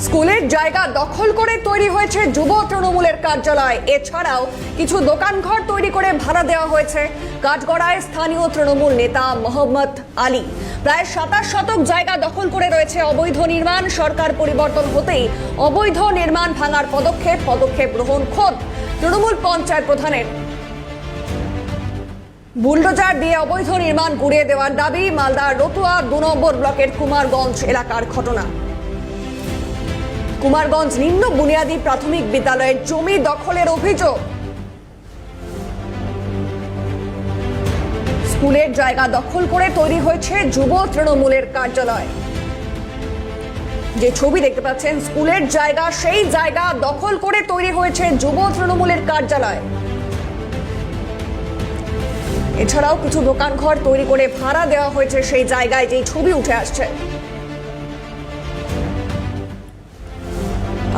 স্কুলের জায়গা দখল করে তৈরি হয়েছে যুব তৃণমূলের কার্যালয়। এছাড়াও কিছু দোকানঘর তৈরি করে ভাড়া দেওয়া হয়েছে। কাঠগড়ায় স্থানীয় তৃণমূল নেতা মোহাম্মদ আলী প্রায় 27 শতক জায়গা দখল করে রয়েছে অবৈধ নির্মাণ। সরকার পরিবর্তন হতেই অবৈধ নির্মাণ ভাঙার পদক্ষেপ গ্রহণ খোদ তৃণমূল পঞ্চায়েত প্রধানের। বুলডোজার দিয়ে অবৈধ নির্মাণ গুড়িয়ে দেওয়ার দাবি। মালদার রতুয়া 2 নম্বর ব্লকের কুমারগঞ্জ এলাকার ঘটনা। কুমারগঞ্জ নিম্ন বুনিয়াদী প্রাথমিক বিদ্যালয়ের জমি দখলের অভিযোগ। স্কুলের জায়গা দখল করে তৈরি হয়েছে যুব তৃণমূলের কার্যালয়। যে ছবি দেখতে পাচ্ছেন, স্কুলের জায়গা, সেই জায়গা দখল করে তৈরি হয়েছে যুব তৃণমূলের কার্যালয়। এছাড়াও কিছু দোকানঘর তৈরি করে ভাড়া দেওয়া হয়েছে সেই জায়গায়, যেই ছবি উঠে আসছে।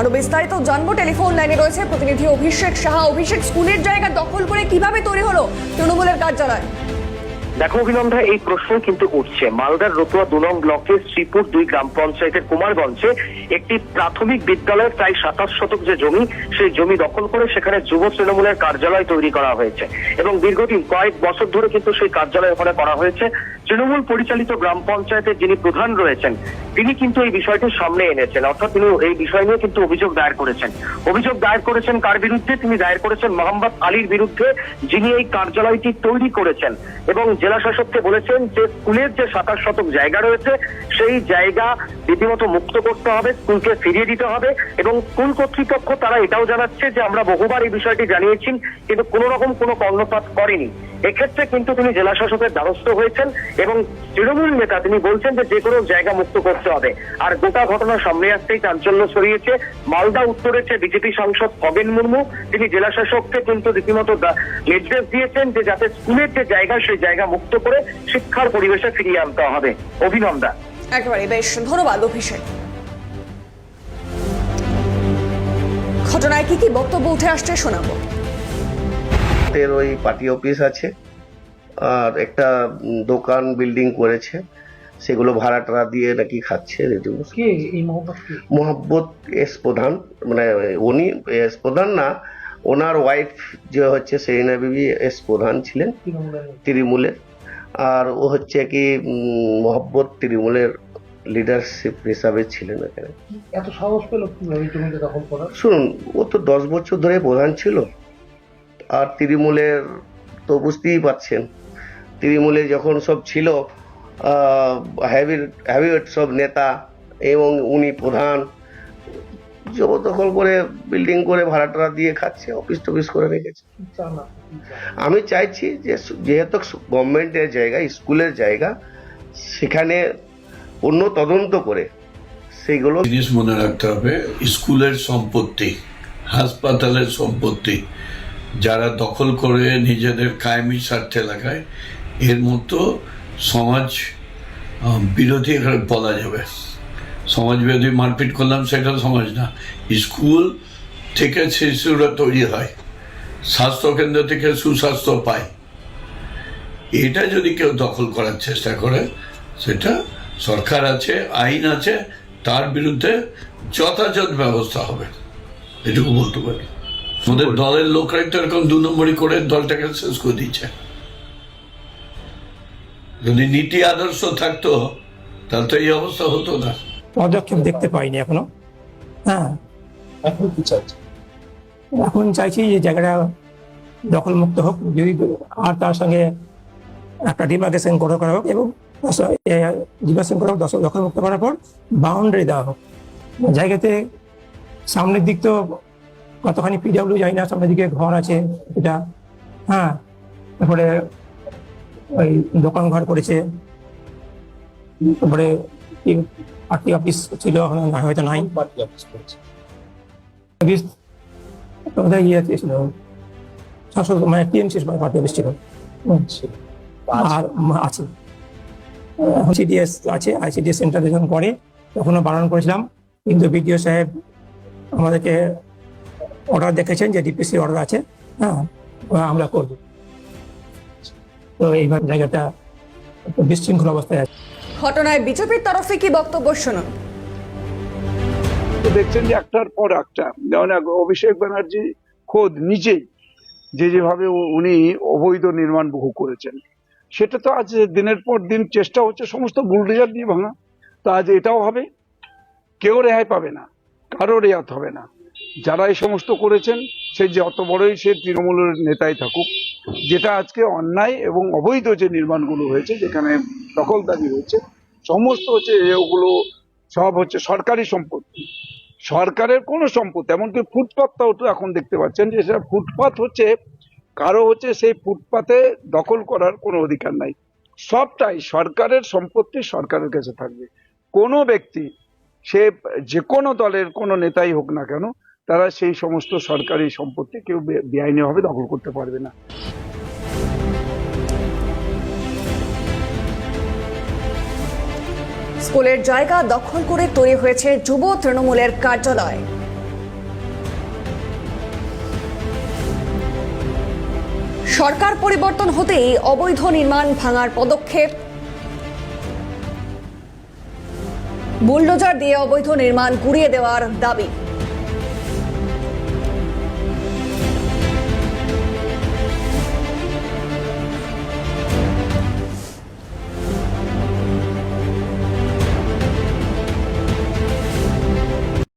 আরো বিস্তারিত জানবো, টেলিফোন লাইনে রয়েছে প্রতিনিধি অভিষেক সাহা। অভিষেক, স্কুলের জায়গা দখল করে কিভাবে তৈরি হলো তৃণমূলের কার্যালয়? দেখো অভিনন্দা, এই প্রশ্ন কিন্তু উঠছে। মালদার রতুয়া 2 নং ব্লকের শ্রীপুর 2 গ্রাম পঞ্চায়েতের কুমারগঞ্জে একটি প্রাথমিক বিদ্যালয়ের প্রায় 27 শতক যে জমি, সেই জমি দখল করে সেখানে যুব তৃণমূলের কার্যালয় তৈরি করা হয়েছে এবং দীর্ঘদিন কয়েক বছর ধরে কিন্তু সেই কার্যালয় ওখানে করা হয়েছে। তৃণমূল পরিচালিত গ্রাম পঞ্চায়েতের যিনি প্রধান রয়েছেন, তিনি কিন্তু এই বিষয়টি সামনে এনেছেন, অর্থাৎ তিনি এই বিষয় নিয়ে কিন্তু অভিযোগ দায়ের করেছেন। কার বিরুদ্ধে? তিনি দায়ের করেছেন মোহাম্মদ আলীর বিরুদ্ধে, যিনি এই কার্যালয়টি তৈরি করেছেন এবং জেলা শাসককে বলেছেন যে স্কুলের যে 27 শতক জায়গা রয়েছে, সেই জায়গা রীতিমতো মুক্ত করতে হবে, স্কুলকে ফিরিয়ে দিতে হবে। এবং স্কুল কর্তৃপক্ষ তারা এটাও জানাচ্ছে যে আমরা বহুবার এই বিষয়টি জানিয়েছি, কিন্তু কোনো রকম কোনো কর্ণপাত করেনি। এক্ষেত্রে কিন্তু তিনি জেলা শাসকের দ্বারস্থ হয়েছেন এবং তৃণমূল নেতা তিনি বলছেন যে কোনো জায়গা মুক্ত করতে হবে। আর গোটা ঘটনা সামনে আসতেই চাঞ্চল্য ছড়িয়েছে মালদা উত্তরের যে বিজেপি সাংসদ খগেন মুর্মু, তিনি জেলা শাসককে কিন্তু রীতিমতো নির্দেশ দিয়েছেন যে যাতে স্কুলের যে জায়গা, সেই জায়গা মুক্ত করে শিক্ষার পরিবেশে ফিরিয়ে আনতে হবে। অভিনন্দন। একেবারে, বেশ ধন্যবাদ অভিষেক। ঘটনায় কি কি বক্তব্য উঠে আসছে শোনাবো। ওই পার্টি অফিস আছে আর একটা দোকান বিল্ডিং করেছে, সেগুলো ভাড়া টাড়া দিয়ে নাকি খাচ্ছে। মোহাম্মদ এস প্রধান, মানে উনি এস প্রধান না, ওনার ওয়াইফ যে হচ্ছে সেরিনা বিবি এস প্রধান ছিলেন তৃণমূলের, আর ও হচ্ছে কি মোহাম্মদ তৃণমূলের লিডারশিপ হিসাবে ছিলেন এখানে। এত সাহস পেল দখল করার? শুনুন, ও তো 10 বছর ধরে প্রধান ছিল। আর তৃণমূলের তো বুঝতেই পারছেন, তৃণমূলে যখন সব ছিল হ্যাভিওয়েট সব নেতা এবং উনি প্রধান, জবরদখল করে বিল্ডিং করে ভাড়া টাড়া দিয়ে খাচ্ছে, অফিস টফিস করে রেখেছে। আমি চাইছি যে যেহেতু গভর্নমেন্টের জায়গা, স্কুলের জায়গা, সেখানে অন্য তদন্ত করে সেইগুলো। জিনিস মনে রাখতে হবে, স্কুলের সম্পত্তি, হাসপাতালের সম্পত্তি যারা দখল করে নিজেদের কায়েমি স্বার্থে লাগায়, এর মতো সমাজ বিরোধী বলা যাবে। সমাজ বিরোধী মারপিট করলাম, সেটা সমাজ না। স্কুল থেকে শিশুরা তৈরি হয়, স্বাস্থ্যকেন্দ্র থেকে সুস্বাস্থ্য পায়। এটা যদি কেউ দখল করার চেষ্টা করে, সেটা সরকার আছে, আইন আছে, তার বিরুদ্ধে যথাযথ ব্যবস্থা হবে, এটুকু বলতে পারি। আমাদের দলের লোকরা তো এরকম 2 নম্বরই করে দলটাকে শেষ করে দিচ্ছে। যদি নীতি আদর্শ থাকতো তাহলে তো এই অবস্থা হতো না। পদক্ষেপ দেখতে পাইনি এখনো। হ্যাঁ, এখন কি চাইছি? এখন চাইছি যে জায়গাটা দখল মুক্ত হোক, যদি আর তার সঙ্গে একটা ডিমার্কেশন করা হোক এবং ডিমার্কেশন করা হোক, দখল মুক্ত করার পর বাউন্ডারি দেওয়া হোক জায়গাতে। সামনের দিক তো কতখানি পিডাব্লিউ যাই না, সামনের দিকে ঘর আছে এটা। হ্যাঁ, তারপরে ওই দোকান ঘর করেছে, তারপরে পার্টি অফিস ছিল, হয়তো নাই। পার্টি অফিস করেছে, ইয়ে ছিল, মানে টিএমসি পার্টি অফিস ছিল আর আছে। সিডিএস আছে, আইসিডিএস সেন্টার যখন করে তখনও বারণ করেছিলাম, কিন্তু বিডিও সাহেব আমাদেরকে অর্ডার দেখেছেন যে ডিপিসি অর্ডার আছে, হ্যাঁ আমরা করব। তো এইভাবে জায়গাটা বিশৃঙ্খল অবস্থায় আছে। ঘটনায় বিজেপির তরফে কি বক্তব্য শুনুন। তো দেখছেন যে একটার পর একটা, যেমন অভিষেক ব্যানার্জি খোদ নিজেই যেভাবে উনি অবৈধ নির্মাণ বহু করেছেন, সেটা তো আজ দিনের পর দিন চেষ্টা হচ্ছে সমস্ত বুলডোজার দিয়ে ভাঙা। তো আজ এটাও হবে, কেউ রেহাই পাবে না, কারো রেহাত হবে না। যারা এই সমস্ত করেছেন, সে যত বড়ই সে তৃণমূলের নেতাই থাকুক, যেটা আজকে অন্যায় এবং অবৈধ যে নির্মাণগুলো হয়েছে, যেখানে দখলদারি হয়েছে, সমস্ত হচ্ছে ওগুলো সব হচ্ছে সরকারি সম্পত্তি, সরকারের কোনো সম্পত্তি। এমনকি ফুটপাথটাও তো এখন দেখতে পাচ্ছেন যে সেটা ফুটপাথ হচ্ছে, কারো হচ্ছে সেই ফুটপাথে দখল করার কোনো অধিকার নাই। সবটাই সরকারের সম্পত্তি, সরকারের কাছে থাকবে। কোনো ব্যক্তি, সে যে কোনো দলের কোনো নেতাই হোক না কেন, তারা সেই সমস্ত সরকারি সম্পত্তি কেউ বেআইনিভাবে দখল করতে পারবে না। স্কুলের জায়গা দখল করে তৈরি হয়েছে যুব তৃণমূলের কার্যালয়। সরকার পরিবর্তন হতেই অবৈধ নির্মাণ ভাঙার পদক্ষেপ, বুলডোজার দিয়ে অবৈধ নির্মাণ গুড়িয়ে দেওয়ার দাবি।